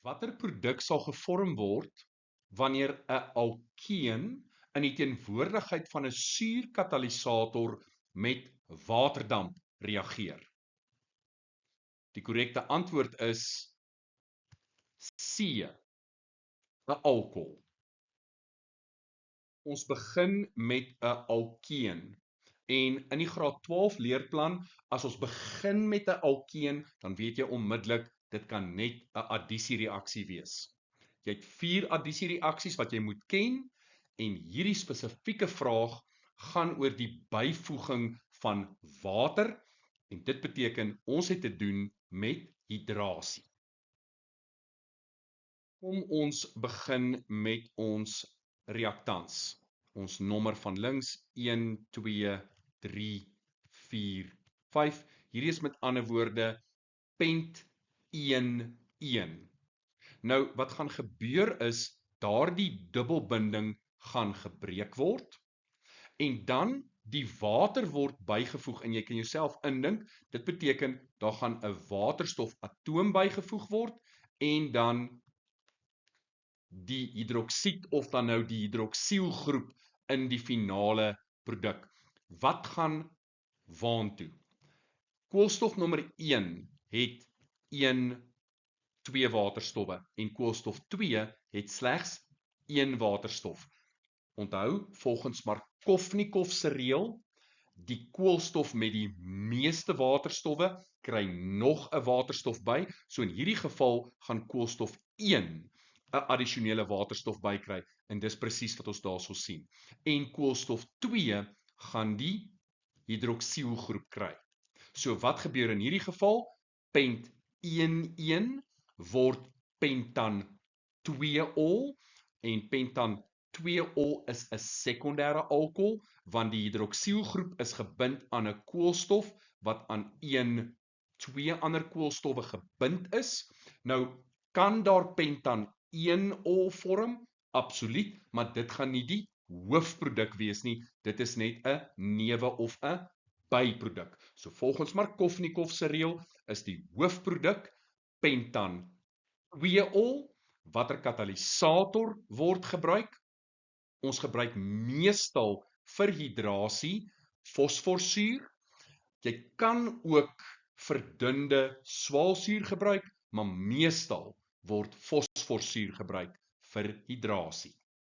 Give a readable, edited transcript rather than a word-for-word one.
Watter produk sal gevorm word wanneer 'n alkeen in die teenwoordigheid van 'n suurkatalisator met waterdamp reageer? Die korrekte antwoord is C, 'n alkohol. Ons begin met 'n alkeen. En in die graad 12 leerplan, as ons begin met 'n alkeen, dan weet jy onmiddellik, dit kan net 'n addisiereaksie wees. Jy het 4 addisiereaksies wat jy moet ken, en hierdie spesifieke vraag gaan oor die byvoeging van water, en dit beteken ons het te doen met hidrasie. Kom ons begin met ons reaktans. Ons nommer van links 1, 2, 3, 4, 5. Hierdie is met ander woorde pent 1,1. Nou wat gaan gebeur is, daardie dubbelbinding gaan gebreek word, en dan die water word bygevoeg, en jy kan jouself indink, dit beteken, daar gaan 'n waterstofatoom bygevoeg word, en dan die hidroksied of dan nou die hidroksielgroep in die finale produk. Wat gaan waantoe? Koolstof nommer 1 het 2 waterstowwe en koolstof 2 het slegs 1 waterstof. Onthou, volgens Markovnikov se reël, die koolstof met die meeste waterstowwe kry nog 'n waterstof by, so in hierdie geval gaan koolstof 1 'n addisionele waterstof bykry, en dis presies wat ons daarso sien. En koolstof 2 gaan die hidroksielgroep kry. So wat gebeur in hierdie geval? Pent 1,1 word pentan 2-ol, en pentan 2-ol is 'n sekondêre alkohol, want die hidroksielgroep is gebind aan 'n koolstof wat aan 2 ander koolstowwe gebind is. Nou, kan daar pentan 1-ol vorm? Absoluut, maar dit gaan nie die hoofproduk wees nie, dit is net 'n neuwe of 'n byproduk. So volgens Markovnikov se reël is die hoofproduk pentan 2-ol. Watter katalisator word gebruik? Ons gebruik meestal vir hidrasie fosforsuur. Jy kan ook verdunde swaalsuur gebruik, maar meestal word fosforsuur gebruik vir hidrasie.